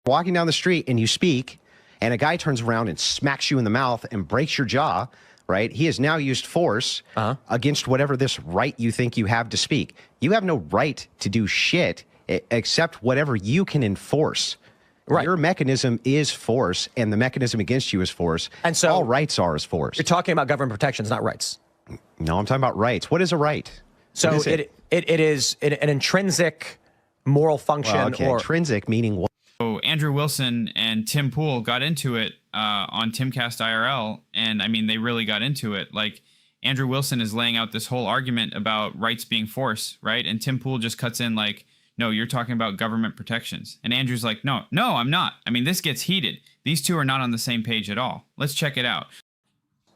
walking down the street and you speak, and a guy turns around and smacks you in the mouth and breaks your jaw, right? He has now used force against whatever this right you think you have to speak. You have no right to do shit except whatever you can enforce. Right. Your mechanism is force, and the mechanism against you is force. And so all rights are force. You're talking about government protections, not rights. No, I'm talking about rights. What is a right? So it is an intrinsic moral function. Well, okay. Intrinsic meaning what? So Andrew Wilson and Tim Pool got into it on Timcast IRL, and I mean, they really got into it. Like, Andrew Wilson is laying out this whole argument about rights being force, right? And Tim Pool just cuts in like, no, you're talking about government protections. And Andrew's like, no, I'm not. I mean, this gets heated. These two are not on the same page at all. Let's check it out.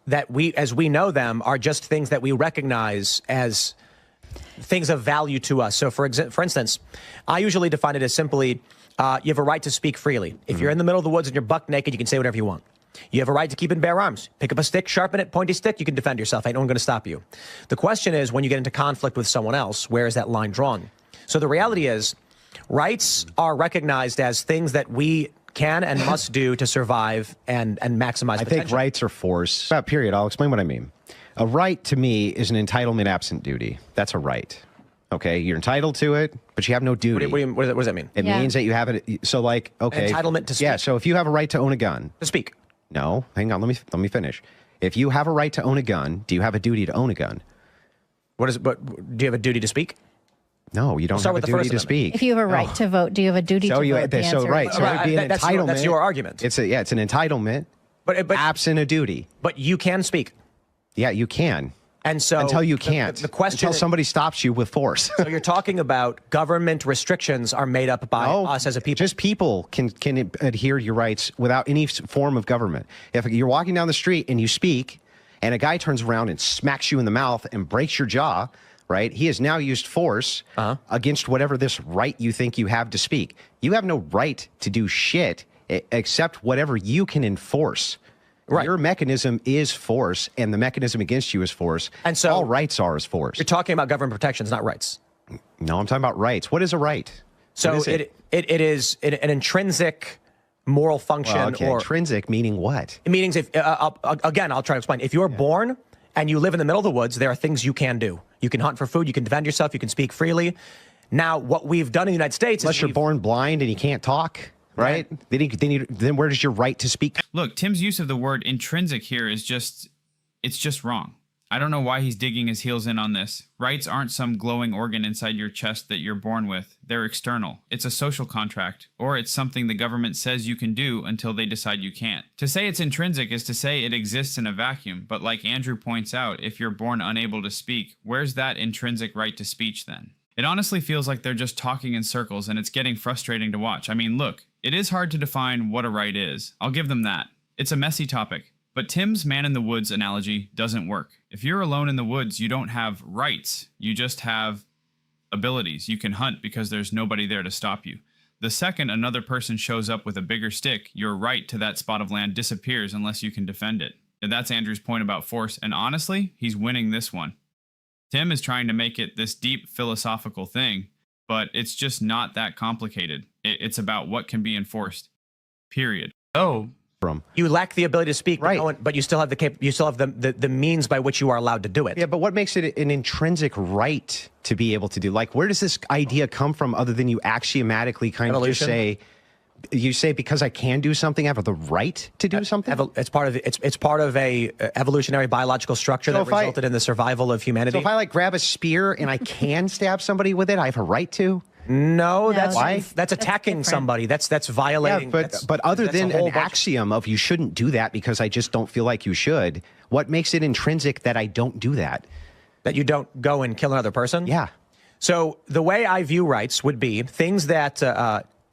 That we, as we know them, are just things that we recognize as things of value to us. So for instance, I usually define it as simply, you have a right to speak freely. If you're in the middle of the woods and you're buck naked, you can say whatever you want. You have a right to keep and bear arms. Pick up a stick, sharpen it, pointy stick, you can defend yourself. Ain't no one going to stop you. The question is, when you get into conflict with someone else, where is that line drawn? So the reality is, rights are recognized as things that we can and must do to survive and maximize potential. I think rights are force. Period. I'll explain what I mean. A right to me is an entitlement absent duty. That's a right. Okay, you're entitled to it, but you have no duty. What does that mean? It means that you have it. So, like, okay, entitlement to speak. Yeah. So if you have a right to own a gun, to speak. No, hang on. Let me finish. If you have a right to own a gun, do you have a duty to own a gun? But do you have a duty to speak? No, you don't have a duty to speak. If you have a right to vote, do you have a duty to vote? So it'd be an entitlement. That's your argument. It's an entitlement, but absent a duty. But you can speak. Yeah, you can. And so until you can't, the question until somebody stops you with force. So you're talking about government restrictions are made up by us as a people. Just people can adhere to your rights without any form of government. If you're walking down the street and you speak, and a guy turns around and smacks you in the mouth and breaks your jaw, right? He has now used force against whatever this right you think you have to speak. You have no right to do shit except whatever you can enforce. Right. Your mechanism is force, and the mechanism against you is force. And so all rights are force. You're talking about government protections, not rights. No, I'm talking about rights. What is a right? So it is an intrinsic moral function. Well, okay. Intrinsic meaning what? It means if again, I'll try to explain. If you're born and you live in the middle of the woods, there are things you can do. You can hunt for food. You can defend yourself. You can speak freely. Now, what we've done in the United States unless you're born blind and you can't talk. Right? Then where does your right to speak? Look, Tim's use of the word intrinsic here is it's just wrong. I don't know why he's digging his heels in on this. Rights aren't some glowing organ inside your chest that you're born with. They're external. It's a social contract, or it's something the government says you can do until they decide you can't. To say it's intrinsic is to say it exists in a vacuum, but like Andrew points out, if you're born unable to speak, where's that intrinsic right to speech then? It honestly feels like they're just talking in circles, and it's getting frustrating to watch. I mean, look, it is hard to define what a right is. I'll give them that. It's a messy topic. But Tim's man in the woods analogy doesn't work. If you're alone in the woods, you don't have rights. You just have abilities. You can hunt because there's nobody there to stop you. The second another person shows up with a bigger stick, your right to that spot of land disappears unless you can defend it. And that's Andrew's point about force, and honestly, he's winning this one. Tim is trying to make it this deep philosophical thing, but it's just not that complicated. It's about what can be enforced. Period. Oh, you lack the ability to speak, right? But you still have the means by which you are allowed to do it. Yeah, but what makes it an intrinsic right to be able to do? Like, where does this idea come from, other than you axiomatically kind of just say? You say because I can do something, I have the right to do something. It's part of a evolutionary biological structure that resulted in the survival of humanity. So if I like grab a spear and I can stab somebody with it, I have a right to. No, that's attacking somebody. That's violating. Yeah, but other than an axiom of you shouldn't do that because I just don't feel like you should, what makes it intrinsic that I don't do that? That you don't go and kill another person? Yeah. So the way I view rights would be things that.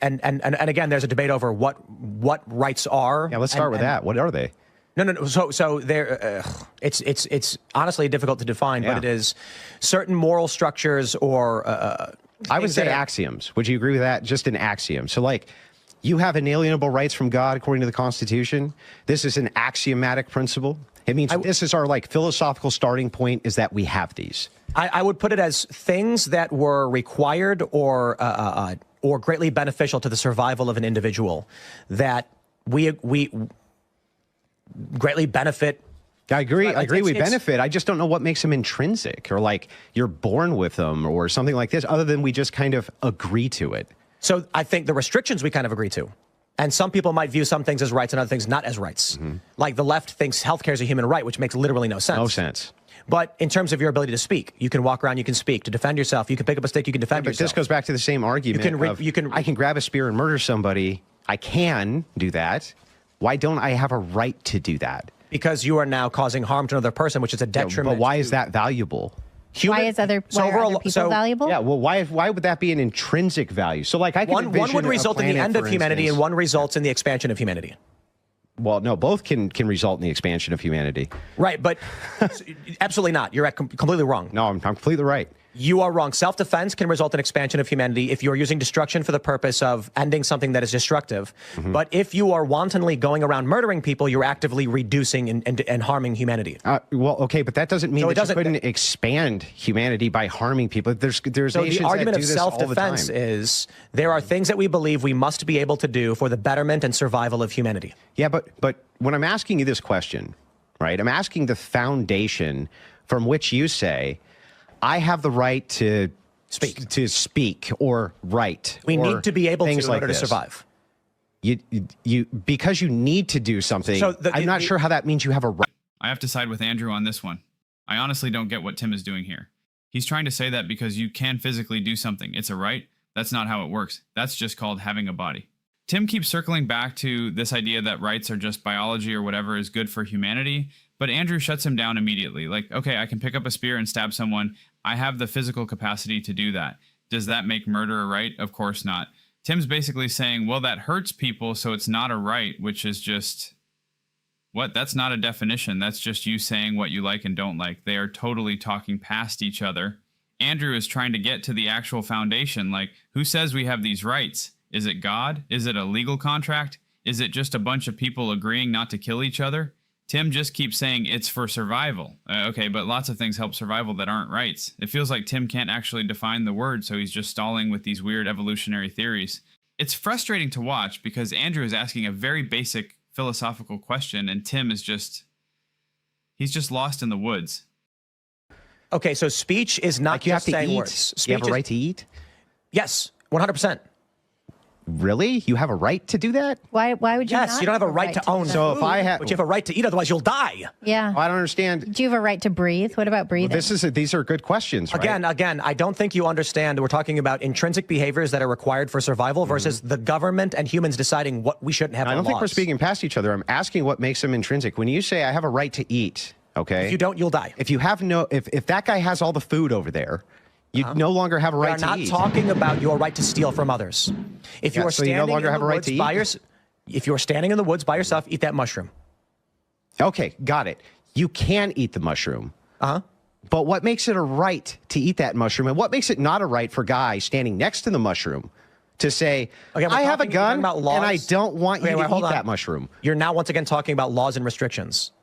And again, there's a debate over what rights are. Yeah, let's start with that. What are they? No. So there, it's honestly difficult to define, but it is certain moral structures or. I would say axioms. Would you agree with that? Just an axiom. So, like, you have inalienable rights from God according to the Constitution. This is an axiomatic principle. It means this is our philosophical starting point, is that we have these. I would put it as things that were required or or greatly beneficial to the survival of an individual, that we greatly benefit. I agree. We benefit. I just don't know what makes them intrinsic, or like you're born with them or something like this, other than we just kind of agree to it. So I think the restrictions we kind of agree to. And some people might view some things as rights and other things not as rights. Like the left thinks healthcare is a human right, which makes literally no sense. No sense. But in terms of your ability to speak, you can walk around, you can speak, to defend yourself, you can pick up a stick, you can defend yourself. This goes back to the same argument. I can grab a spear and murder somebody. I can do that. Why don't I have a right to do that? Because you are now causing harm to another person, which is a detriment. But why is that valuable? Why are other people valuable? Yeah, well, why would that be an intrinsic value? So, like, I can one would result in the end of humanity, and one results in the expansion of humanity. Well, no, both can result in the expansion of humanity. Right, but absolutely not. You're completely wrong. No, I'm completely right. You are wrong. Self-defense can result in expansion of humanity if you're using destruction for the purpose of ending something that is destructive. But if you are wantonly going around murdering people, you're actively reducing and harming humanity. Well, okay, but that doesn't mean that you couldn't expand humanity by harming people. There's so nations the argument that do of this all the self-defense time. is there are things that we believe we must be able to do for the betterment and survival of humanity. Yeah, but when I'm asking you this question, right, I'm asking the foundation from which you say, I have the right to speak or write. We need to be able to in order to survive. Because you need to do something. So I'm not sure how that means you have a right. I have to side with Andrew on this one. I honestly don't get what Tim is doing here. He's trying to say that because you can physically do something, it's a right. That's not how it works. That's just called having a body. Tim keeps circling back to this idea that rights are just biology or whatever is good for humanity, but Andrew shuts him down immediately. Like, okay, I can pick up a spear and stab someone. I have the physical capacity to do that. Does that make murder a right? Of course not. Tim's basically saying, well, that hurts people, so it's not a right, which is just, what? That's not a definition. That's just you saying what you like and don't like. They are totally talking past each other. Andrew is trying to get to the actual foundation. Like, who says we have these rights? Is it God? Is it a legal contract? Is it just a bunch of people agreeing not to kill each other? Tim just keeps saying it's for survival. Okay, but lots of things help survival that aren't rights. It feels like Tim can't actually define the word, so he's just stalling with these weird evolutionary theories. It's frustrating to watch because Andrew is asking a very basic philosophical question, and Tim is he's just lost in the woods. Okay, so speech is not just saying words. Speech you have a right to eat? Yes, 100%. Really? You have a right to do that? Why would you not? Yes, you don't have a right to own So food, if I have, but you have a right to eat, otherwise you'll die. Yeah. I don't understand. Do you have a right to breathe? What about breathing? Well, these are good questions, right? Again, I don't think you understand. We're talking about intrinsic behaviors that are required for survival versus the government and humans deciding what we shouldn't have. I don't think we're speaking past each other. I'm asking what makes them intrinsic. When you say I have a right to eat, okay? If you don't, you'll die. If you have if that guy has all the food over there, you no longer have a right to eat. We're not talking about your right to steal from others. If you are standing in the woods by yourself, eat that mushroom. Okay, got it. You can eat the mushroom. But what makes it a right to eat that mushroom, and what makes it not a right for guys standing next to the mushroom to say, I have a gun and I don't want you to eat that mushroom? You're now once again talking about laws and restrictions.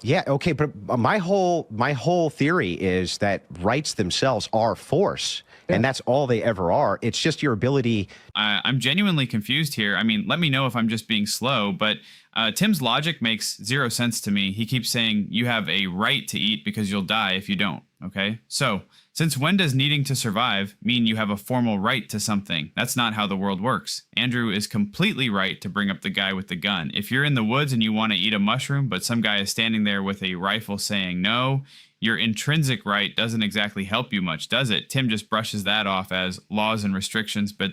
Yeah, okay, but my whole theory is that rights themselves are force, and that's all they ever are. It's just your ability. I'm genuinely confused here. I mean, let me know if I'm just being slow, but Tim's logic makes zero sense to me. He keeps saying you have a right to eat because you'll die if you don't, okay? So, since when does needing to survive mean you have a formal right to something? That's not how the world works. Andrew is completely right to bring up the guy with the gun. If you're in the woods and you want to eat a mushroom, but some guy is standing there with a rifle saying no, your intrinsic right doesn't exactly help you much, does it? Tim just brushes that off as laws and restrictions, but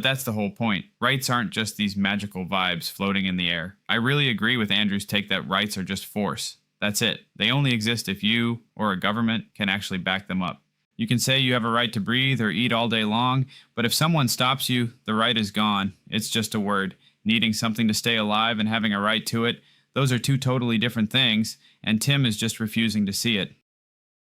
that's the whole point. Rights aren't just these magical vibes floating in the air. I really agree with Andrew's take that rights are just force. That's it. They only exist if you or a government can actually back them up. You can say you have a right to breathe or eat all day long, but if someone stops you, the right is gone. It's just a word. Needing something to stay alive and having a right to it, those are two totally different things, and Tim is just refusing to see it.